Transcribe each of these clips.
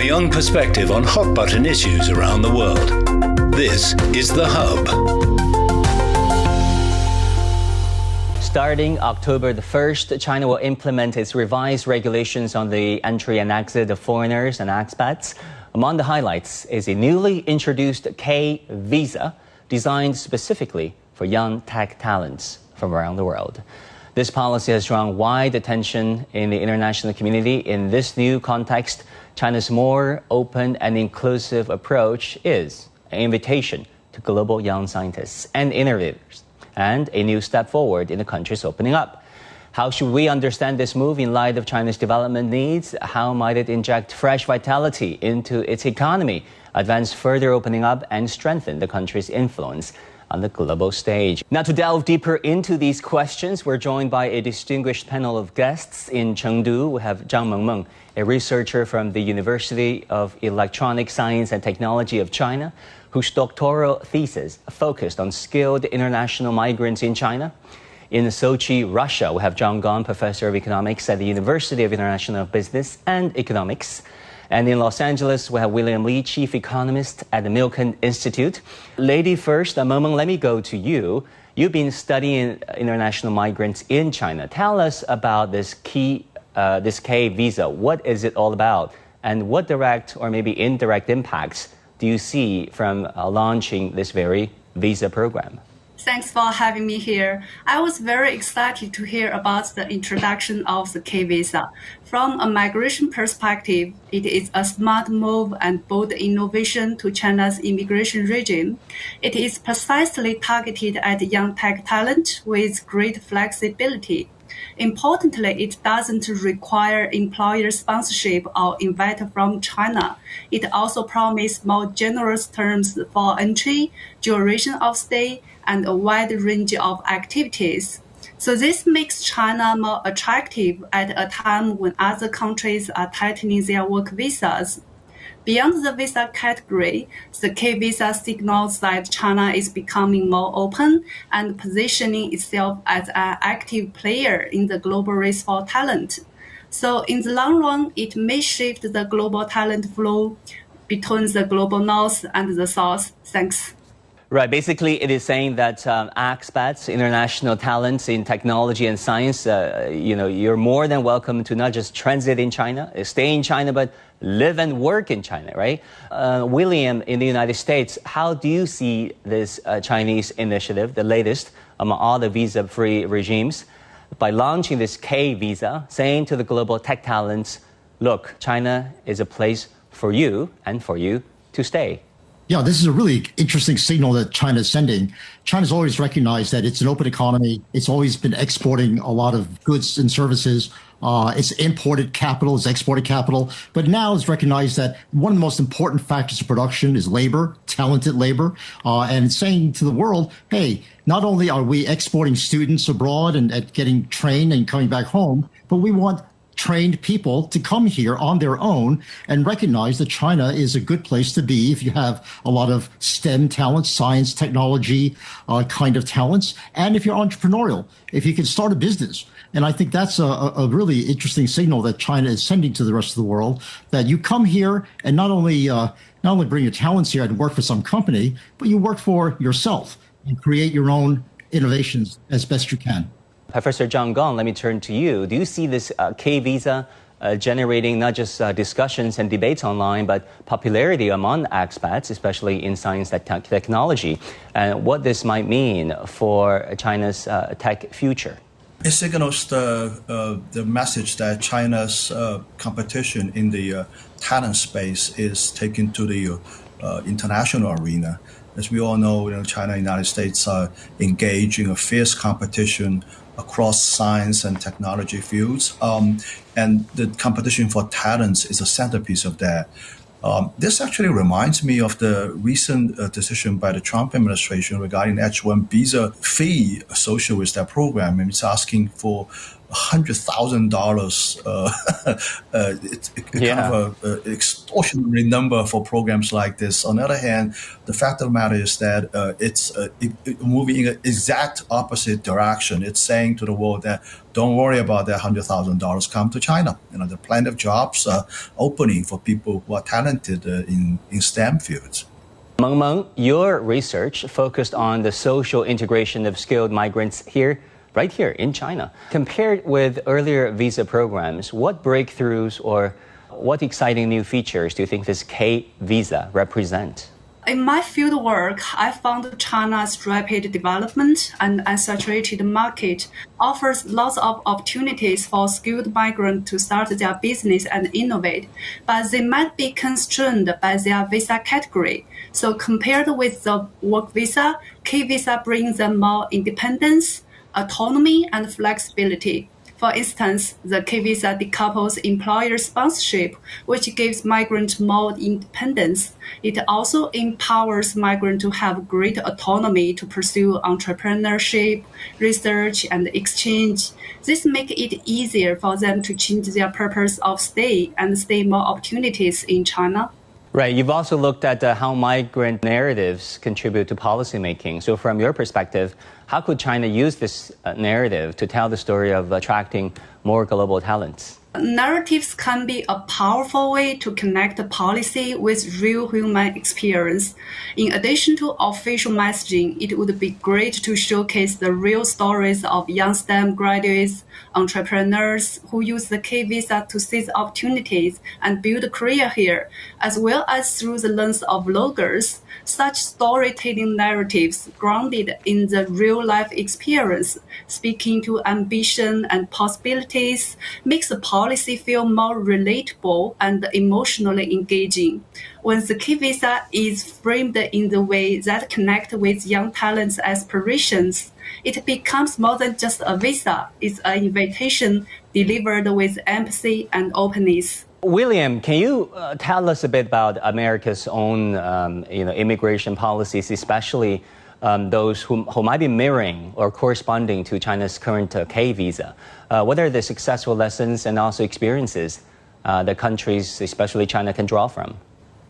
a young perspective on hot-button issues around the world. This is The Hub. Starting October the 1st, China will implement its revised regulations on the entry and exit of foreigners and expats. Among the highlights is a newly introduced K visa designed specifically for young tech talents from around the world. This policy has drawn wide attention in the international community. In this new context, China's more open and inclusive approach is an invitation to global young scientists and innovators, and a new step forward in the country's opening up. How should we understand this move in light of China's development needs? How might it inject fresh vitality into its economy, advance further opening up, and strengthen the country's influence on the global stage? Now, to delve deeper into these questions, we're joined by a distinguished panel of guests. In Chengdu, we have Zhang Mengmeng, a researcher from the University of Electronic Science and Technology of China, whose doctoral thesis focused on skilled international migrants in China. In Sochi, Russia, we have Zhang Gong, professor of economics at the University of International Business and Economics. And in Los Angeles, we have William Li, chief economist at the Milken Institute. Lady first, Mengmeng, let me go to you. You've been studying international migrants in China. Tell us about this K visa. What is it all about? And what direct or maybe indirect impacts do you see from launching this very visa program? Thanks for having me here. I was very excited to hear about the introduction of the K visa. From a migration perspective, it is a smart move and bold innovation to China's immigration regime. It is precisely targeted at young tech talent with great flexibility. Importantly, it doesn't require employer sponsorship or invite from China. It also promises more generous terms for entry, duration of stay, and a wide range of activities. So this makes China more attractive at a time when other countries are tightening their work visas. Beyond the visa category, the K visa signals that China is becoming more open and positioning itself as an active player in the global race for talent. So in the long run, it may shift the global talent flow between the global north and the south. Thanks. Right. Basically, it is saying that expats, international talents in technology and science, you're more than welcome to not just transit in China, stay in China, but live and work in China, right? William, in the United States, how do you see this Chinese initiative, the latest among all the visa-free regimes, by launching this K visa, saying to the global tech talents, look, China is a place for you and for you to stay? Yeah, this is a really interesting signal that China is sending. China's always recognized that it's an open economy. It's always been exporting a lot of goods and services. It's imported capital, it's exported capital. But now it's recognized that one of the most important factors of production is labor, talented labor. And it's saying to the world, hey, not only are we exporting students abroad and getting trained and coming back home, but we want trained people to come here on their own and recognize that China is a good place to be if you have a lot of STEM talents, science, technology kind of talents, and if you're entrepreneurial, if you can start a business. And I think that's a really interesting signal that China is sending to the rest of the world, that you come here and not only bring your talents here and work for some company, but you work for yourself and create your own innovations as best you can. Professor Zhang Gong, let me turn to you. Do you see this K visa generating not just discussions and debates online, but popularity among expats, especially in science and technology, and what this might mean for China's tech future? It signals the message that China's competition in the talent space is taken to the international arena. As we all know, China and the United States are engaged in a fierce competition across science and technology fields. And the competition for talents is a centerpiece of that. This actually reminds me of the recent decision by the Trump administration regarding H-1 visa fee associated with that program. And it's asking for $100,000. It's kind of an extortionary number for programs like this. On the other hand, the fact of the matter is that it's moving in an exact opposite direction. It's saying to the world that don't worry about that $100,000. Come to China. There are plenty of jobs opening for people who are talented in STEM fields. Meng Meng, your research focused on the social integration of skilled migrants right here in China. Compared with earlier visa programs, what breakthroughs or what exciting new features do you think this K visa represent? In my field work, I found China's rapid development and unsaturated market offers lots of opportunities for skilled migrants to start their business and innovate, but they might be constrained by their visa category. So compared with the work visa, K visa brings them more independence, autonomy, and flexibility. For instance, the K visa decouples employer sponsorship, which gives migrants more independence. It also empowers migrants to have greater autonomy to pursue entrepreneurship, research, and exchange. This makes it easier for them to change their purpose of stay and stay more opportunities in China. Right. You've also looked at how migrant narratives contribute to policymaking. So from your perspective, how could China use this narrative to tell the story of attracting more global talents? Narratives can be a powerful way to connect policy with real human experience. In addition to official messaging, it would be great to showcase the real stories of young STEM graduates, entrepreneurs who use the K visa to seize opportunities and build a career here, as well as through the lens of bloggers. Such storytelling narratives grounded in the real-life experience, speaking to ambition and possibilities, makes the policy feel more relatable and emotionally engaging. When the K visa is framed in the way that connects with young talents' aspirations, it becomes more than just a visa. It's an invitation delivered with empathy and openness. William, can you tell us a bit about America's own immigration policies, especially those who might be mirroring or corresponding to China's current K visa? What are the successful lessons and also experiences that countries, especially China, can draw from?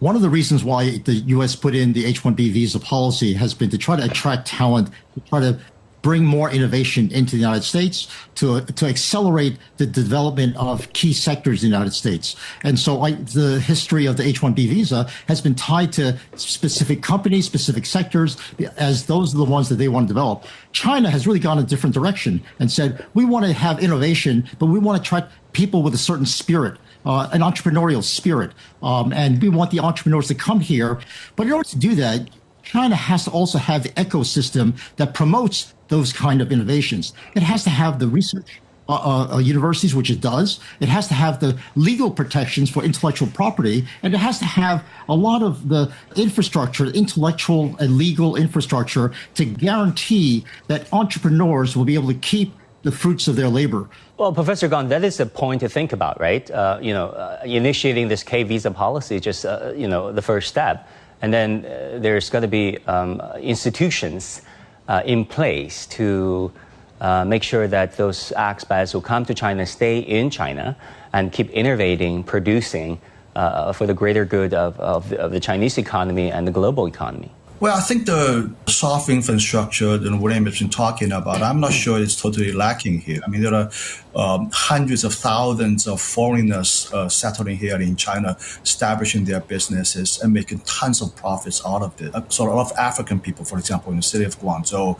One of the reasons why the U.S. put in the H-1B visa policy has been to try to attract talent, to try to bring more innovation into the United States, to accelerate the development of key sectors in the United States. And so the history of the H-1B visa has been tied to specific companies, specific sectors, as those are the ones that they want to develop. China has really gone a different direction and said, we want to have innovation, but we want to attract people with a certain spirit. An entrepreneurial spirit. And we want the entrepreneurs to come here. But in order to do that, China has to also have the ecosystem that promotes those kind of innovations. It has to have the research universities, which it does. It has to have the legal protections for intellectual property. And it has to have a lot of the infrastructure, intellectual and legal infrastructure to guarantee that entrepreneurs will be able to keep the fruits of their labor. Well, Professor Gong, that is a point to think about, right? Initiating this K visa policy is just, the first step. And then there's got to be institutions in place to make sure that those expats who come to China stay in China and keep innovating, producing for the greater good of the Chinese economy and the global economy. Well, I think the soft infrastructure that William has been talking about, I'm not sure it's totally lacking here. I mean, there are hundreds of thousands of foreigners settling here in China, establishing their businesses and making tons of profits out of it. So a lot of African people, for example, in the city of Guangzhou,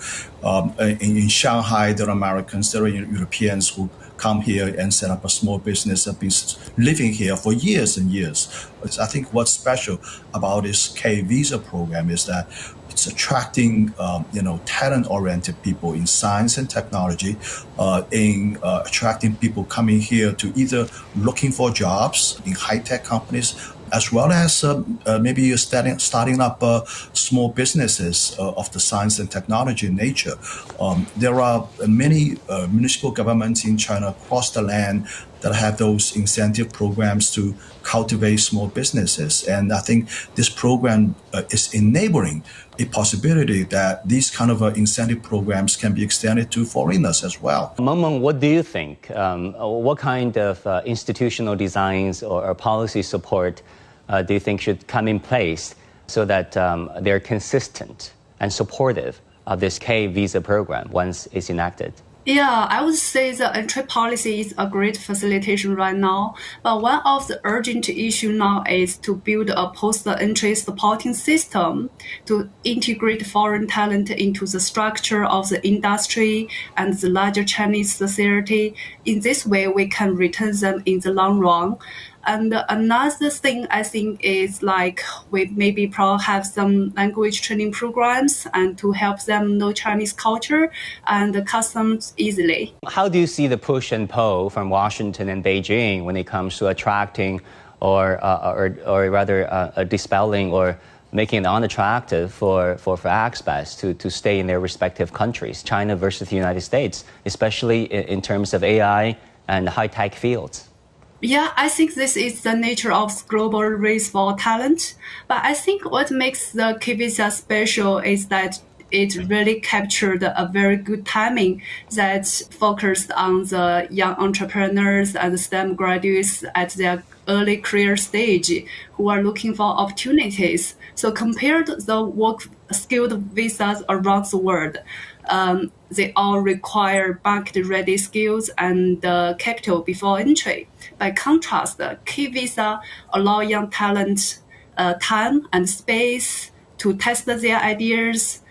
in Shanghai, there are Americans, there are Europeans who come here and set up a small business, have been living here for years and years. I think what's special about this K visa program is that it's attracting, talent-oriented people in science and technology, attracting people coming here to either looking for jobs in high-tech companies, as well as maybe starting up small businesses of the science and technology nature. There are many municipal governments in China across the land that have those incentive programs to cultivate small businesses. And I think this program is enabling a possibility that these kind of incentive programs can be extended to foreigners as well. Meng, what do you think? What kind of institutional designs or policy support do you think should come in place so that they're consistent and supportive of this K visa program once it's enacted? Yeah, I would say the entry policy is a great facilitation right now. But one of the urgent issues now is to build a post-entry supporting system to integrate foreign talent into the structure of the industry and the larger Chinese society. In this way, we can retain them in the long run. And another thing I think is like we maybe probably have some language training programs and to help them know Chinese culture and the customs easily. How do you see the push and pull from Washington and Beijing when it comes to attracting or rather dispelling or making it unattractive for expats to stay in their respective countries, China versus the United States, especially in terms of AI and high-tech fields? Yeah, I think this is the nature of global race for talent. But I think what makes the K-Visa special is that it really captured a very good timing that focused on the young entrepreneurs and STEM graduates at their early career stage who are looking for opportunities. So compared to the work skilled visas around the world, they all require market-ready skills and capital before entry. By contrast, the K-Visa allow young talent time and space to test their ideas,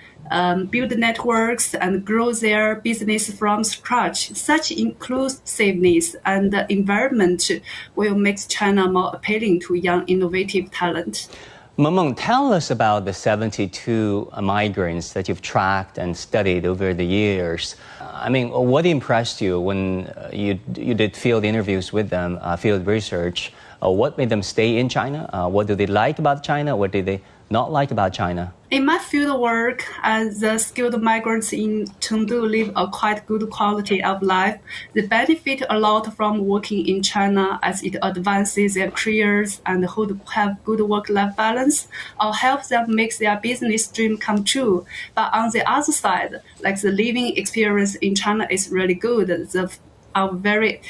build networks, and grow their business from scratch. Such inclusiveness and environment will make China more appealing to young, innovative talent. Meng, tell us about the 72 migrants that you've tracked and studied over the years. I mean, what impressed you when you did field interviews with them, field research? What made them stay in China? What do they like about China? What did they not like about China? In my field work, as the skilled migrants in Chengdu live a quite good quality of life. They benefit a lot from working in China as it advances their careers and have good work-life balance or helps them make their business dream come true. But on the other side, like the living experience in China is really good. Our very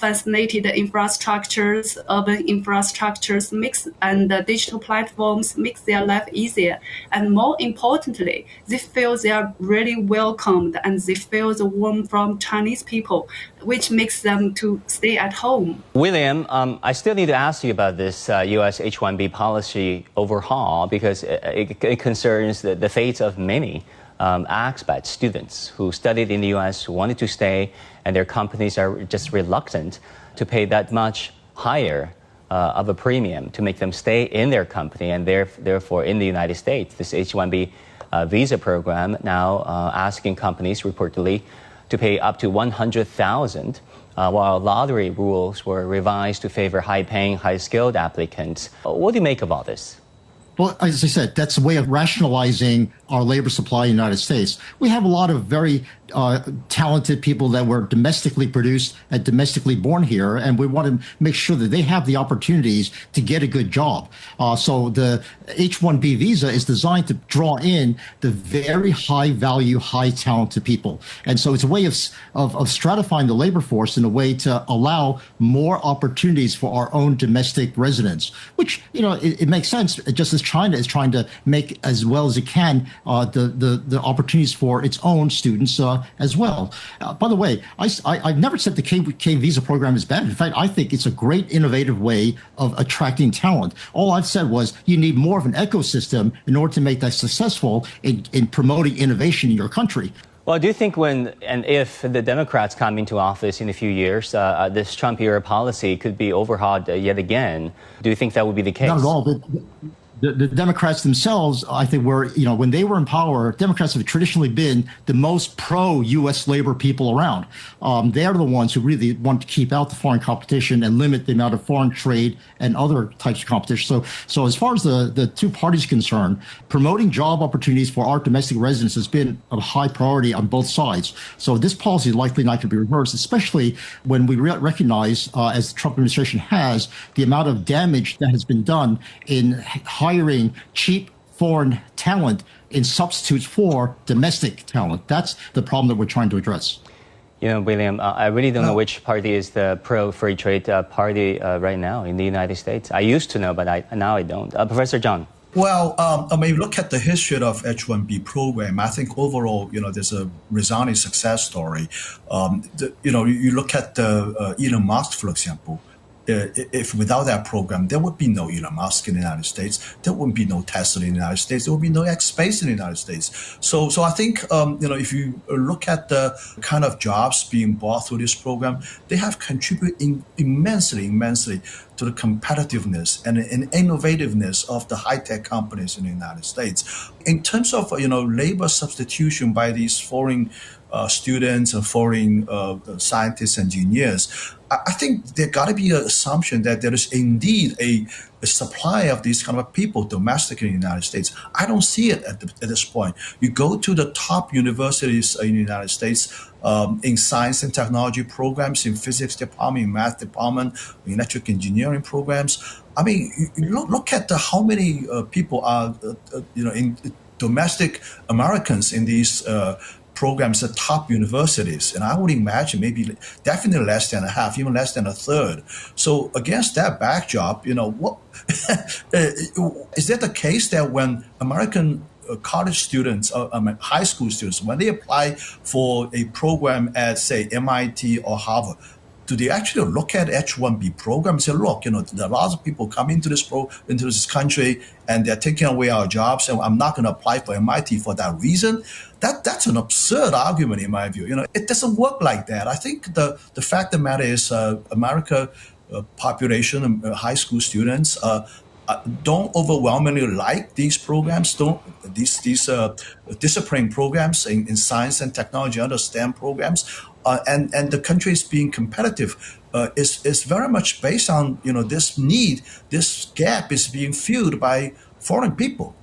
fascinated infrastructures, urban infrastructures mix and digital platforms makes their life easier. And more importantly, they feel they are really welcomed and they feel the warmth from Chinese people, which makes them to stay at home. William, I still need to ask you about this U.S. H-1B policy overhaul because it concerns the fate of many expat students who studied in the U.S., who wanted to stay, and their companies are just reluctant to pay that much higher of a premium to make them stay in their company and therefore in the United States. This H-1B visa program now asking companies reportedly to pay up to $100,000, while lottery rules were revised to favor high-paying, high-skilled applicants. What do you make of all this? Well, as I said, that's a way of rationalizing our labor supply in the United States. We have a lot of very talented people that were domestically produced and domestically born here, and we want to make sure that they have the opportunities to get a good job. So the H-1B visa is designed to draw in the very high value, high talented people. And so it's a way of stratifying the labor force in a way to allow more opportunities for our own domestic residents, which, you know, it makes sense, just as China is trying to make as well as it can the opportunities for its own students as well. By the way, I've never said the K visa program is bad. In fact, I think it's a great innovative way of attracting talent. All I've said was you need more of an ecosystem in order to make that successful in promoting innovation in your country. Well, do you think when and if the Democrats come into office in a few years, this Trump-era policy could be overhauled yet again? Do you think that would be the case? Not at all. The Democrats themselves, I think, were, when they were in power, Democrats have traditionally been the most pro-U.S. labor people around. They are the ones who really want to keep out the foreign competition and limit the amount of foreign trade and other types of competition. So as far as the two parties are concerned, promoting job opportunities for our domestic residents has been a high priority on both sides. So this policy is likely not going to be reversed, especially when we recognize, as the Trump administration has, the amount of damage that has been done in hiring cheap foreign talent in substitutes for domestic talent. That's the problem that we're trying to address. William, I really don't know which party is the pro-free trade party right now in the United States. I used to know, but now I don't. Professor John. Well, I mean, look at the history of H-1B program. I think overall, there's a resounding success story. You look at Elon Musk, for example. If without that program, there would be no Elon Musk in the United States. There wouldn't be no Tesla in the United States. There would be no X Space in the United States. So I think, if you look at the kind of jobs being brought through this program, they have contributed immensely to the competitiveness and innovativeness of the high-tech companies in the United States. In terms of, labor substitution by these foreign students and foreign scientists, engineers, I think there got to be an assumption that there is indeed a supply of these kind of people domestically in the United States. I don't see it at this point. You go to the top universities in the United States in science and technology programs, in physics department, in math department, in electric engineering programs. I mean, you look at how many people are, in domestic Americans in these programs at top universities, and I would imagine definitely less than a half, even less than a third. So against that backdrop, what is that the case that when American college students, high school students, when they apply for a program at, say, MIT or Harvard, do they actually look at H-1B program and say, look, there are lots of people coming into this country and they're taking away our jobs, and I'm not going to apply for MIT for that reason? That's an absurd argument in my view. It doesn't work like that. I think the fact of the matter is America population, high school students, don't overwhelmingly like these programs, these discipline programs in science and technology, other STEM programs. And the country is being competitive is very much based on this need. This gap is being filled by foreign people.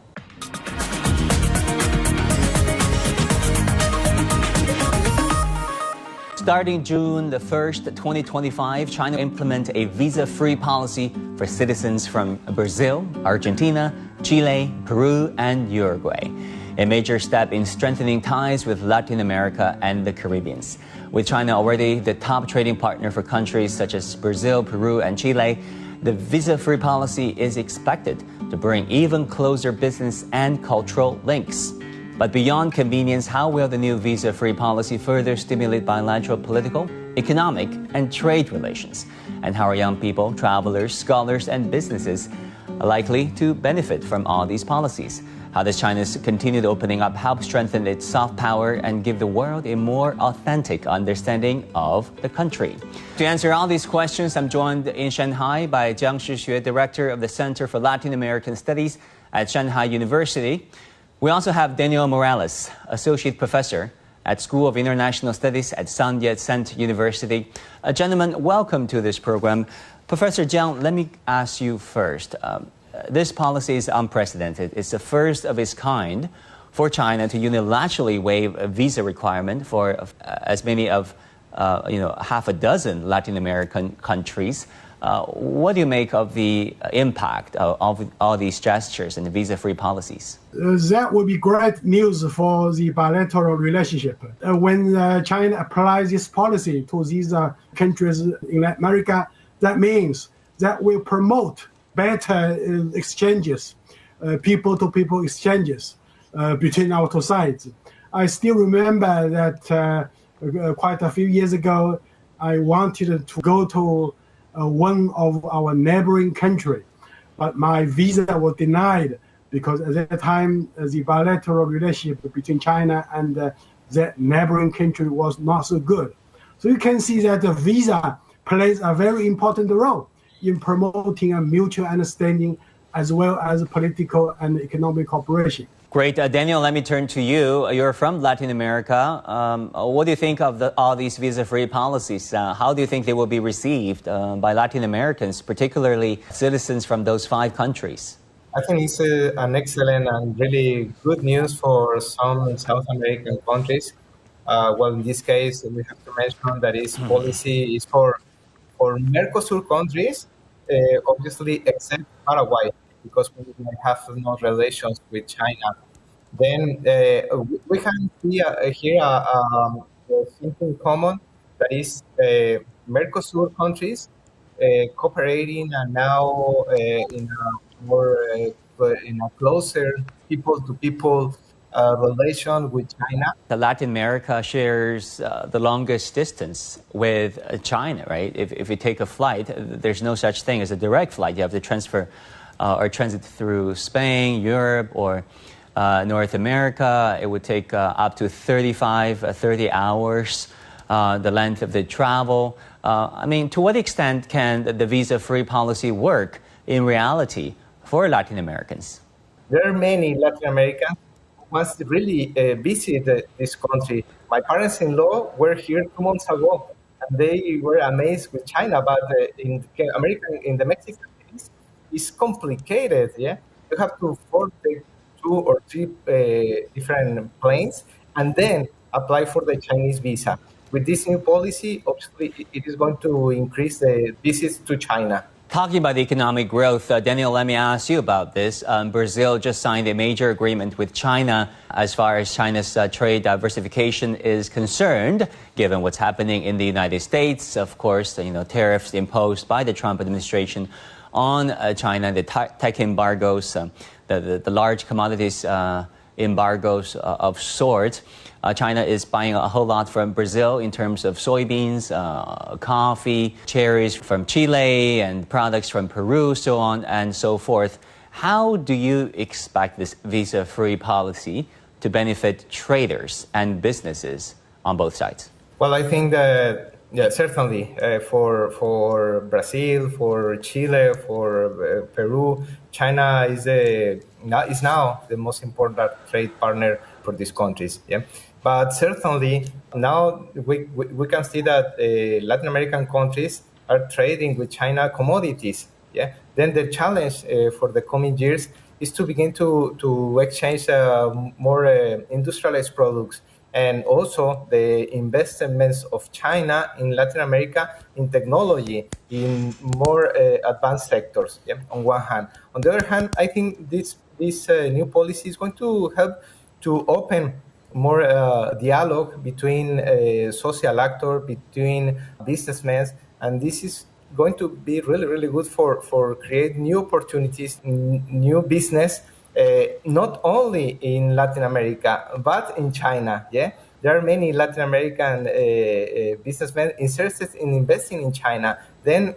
Starting June the 1st, 2025, China will implement a visa-free policy for citizens from Brazil, Argentina, Chile, Peru, and Uruguay. A major step in strengthening ties with Latin America and the Caribbean. With China already the top trading partner for countries such as Brazil, Peru, and Chile, the visa-free policy is expected to bring even closer business and cultural links. But beyond convenience, how will the new visa-free policy further stimulate bilateral political, economic, and trade relations? And how are young people, travelers, scholars, and businesses likely to benefit from all these policies? How does China's continued opening up help strengthen its soft power and give the world a more authentic understanding of the country? To answer all these questions, I'm joined in Shanghai by Jiang Shixue, Director of the Center for Latin American Studies at Shanghai University. We also have Daniel Morales, Associate Professor at School of International Studies at Sun Yat-sen University. Gentlemen, welcome to this program. Professor Jiang, let me ask you first. This policy is unprecedented. It's the first of its kind for China to unilaterally waive a visa requirement for as many of half a dozen Latin American countries. What do you make of the impact of all these gestures and the visa-free policies? That would be great news for the bilateral relationship. When China applies this policy to these countries in Latin America, that means that will promote better exchanges, people-to-people exchanges between our two sides. I still remember that quite a few years ago, I wanted to go to one of our neighboring country, but my visa was denied because at that time the bilateral relationship between China and that neighboring country was not so good. So you can see that the visa plays a very important role in promoting a mutual understanding as well as political and economic cooperation. Great. Daniel, let me turn to you. You're from Latin America. What do you think of all these visa-free policies? How do you think they will be received by Latin Americans, particularly citizens from those 5 countries? I think it's an excellent and really good news for some South American countries. Well, in this case, we have to mention that its policy is for Mercosur countries, obviously, except Paraguay, because we have no relations with China. Then we can see here something common, that is Mercosur countries cooperating and now in a more in a closer people-to-people relation with China. Latin America shares the longest distance with China, right? If you take a flight, there's no such thing as a direct flight. You have to transfer or transit through Spain, Europe, or North America. It would take up to 30 hours, the length of the travel. I mean, to what extent can the visa-free policy work in reality for Latin Americans? There are many Latin Americans who want to really visit this country. My parents-in-law were here 2 months ago, and they were amazed with China. But in the Mexican case, it's complicated. Yeah, you have to take 2 or 3 different planes, and then apply for the Chinese visa. With this new policy, obviously, it is going to increase the visits to China. Talking about the economic growth, Daniel, let me ask you about this. Brazil just signed a major agreement with China as far as China's trade diversification is concerned, given what's happening in the United States. Of course, tariffs imposed by the Trump administration on China, the tech embargoes, the large commodities embargoes of sorts. China is buying a whole lot from Brazil in terms of soybeans, coffee, cherries from Chile, and products from Peru, so on and so forth. How do you expect this visa-free policy to benefit traders and businesses on both sides? Well, I think that, certainly for Brazil, for Chile, for Peru, China is now the most important trade partner for these countries. Yeah. But certainly now we can see that Latin American countries are trading with China commodities. Yeah. Then the challenge for the coming years is to begin to exchange more industrialized products, and also the investments of China in Latin America in technology, in more advanced sectors, yeah, on one hand. On the other hand, I think this new policy is going to help to open more dialogue between social actors, between businessmen, and this is going to be really, really good for create new opportunities, new business, not only in Latin America, but in China. Yeah, there are many Latin American businessmen interested in investing in China. Then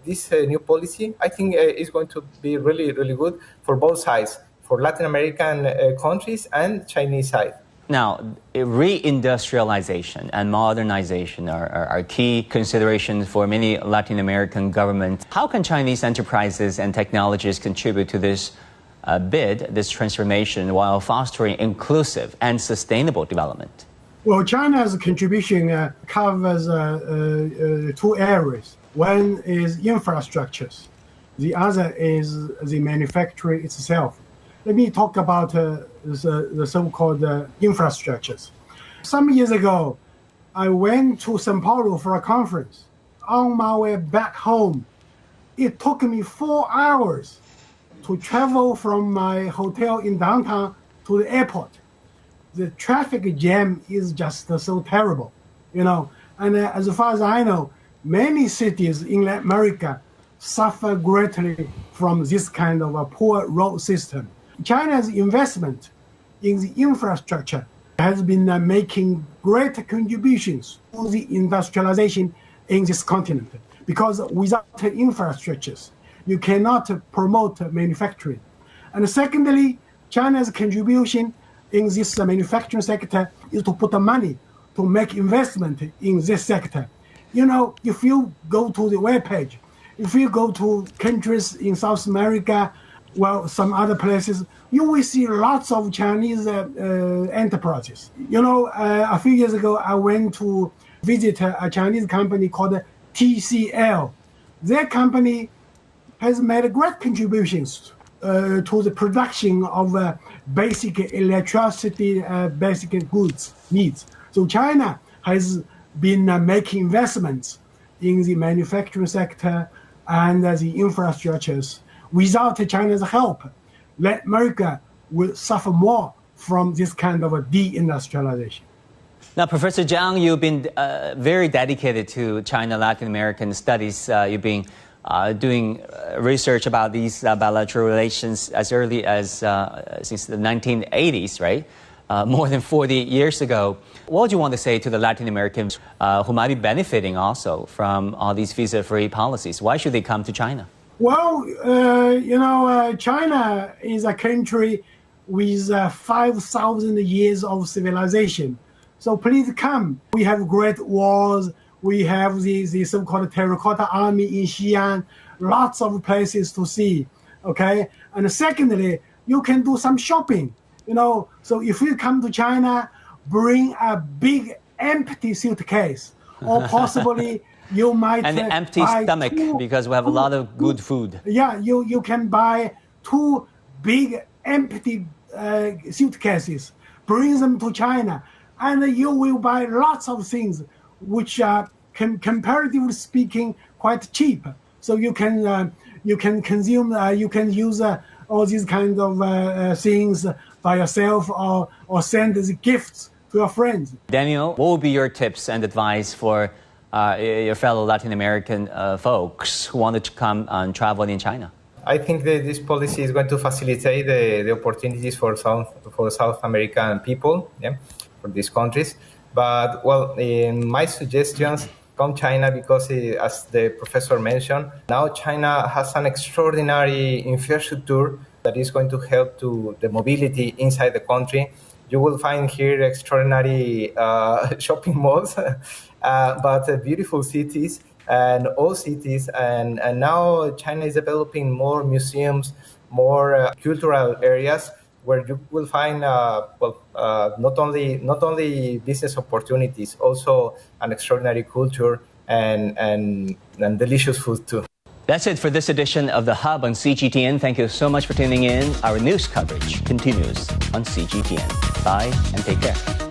this new policy, I think, is going to be really, really good for both sides, for Latin American countries and Chinese side. Now, reindustrialization and modernization are key considerations for many Latin American governments. How can Chinese enterprises and technologies contribute to this this transformation, while fostering inclusive and sustainable development? Well, China's contribution covers 2 areas. One is infrastructures. The other is the manufacturing itself. Let me talk about the so-called infrastructures. Some years ago, I went to Sao Paulo for a conference. On my way back home, it took me 4 hours to travel from my hotel in downtown to the airport. The traffic jam is just so terrible, And as far as I know, many cities in Latin America suffer greatly from this kind of a poor road system. China's investment in the infrastructure has been making great contributions to the industrialization in this continent, because without infrastructures, you cannot promote manufacturing. And secondly, China's contribution in this manufacturing sector is to put the money to make investment in this sector. If you go to the webpage, if you go to countries in South America, well, some other places, you will see lots of Chinese enterprises. You know, a few years ago, I went to visit a Chinese company called TCL. Their company has made great contributions to the production of basic electricity, basic goods needs. So China has been making investments in the manufacturing sector and the infrastructures. Without China's help, Latin America will suffer more from this kind of a deindustrialization. Now, Professor Zhang, you've been very dedicated to China-Latin American studies. You've been doing research about these bilateral relations as early as since the 1980s, right? More than 40 years ago. What do you want to say to the Latin Americans who might be benefiting also from all these visa-free policies? Why should they come to China? Well, China is a country with 5,000 years of civilization. So please come. We have great walls. We have the so-called terracotta army in Xi'an. Lots of places to see. Okay. And secondly, you can do some shopping. So if you come to China, bring a big empty suitcase, or possibly you might an empty stomach because we have a lot of good food. Yeah, you can buy 2 big empty suitcases, bring them to China, and you will buy lots of things which are comparatively speaking quite cheap. So you can consume, you can use all these kinds of things by yourself, or send as gifts to your friends. Daniel, what would be your tips and advice for your fellow Latin American folks who wanted to come and travel in China? I think that this policy is going to facilitate the opportunities for South American people, for these countries. But, well, in my suggestions, come China because, as the professor mentioned, now China has an extraordinary infrastructure that is going to help to the mobility inside the country. You will find here extraordinary shopping malls, but beautiful cities and old cities. And now China is developing more museums, more cultural areas where you will find not only business opportunities, also an extraordinary culture and delicious food too. That's it for this edition of The Hub on CGTN. Thank you so much for tuning in. Our news coverage continues on CGTN. Bye and take care.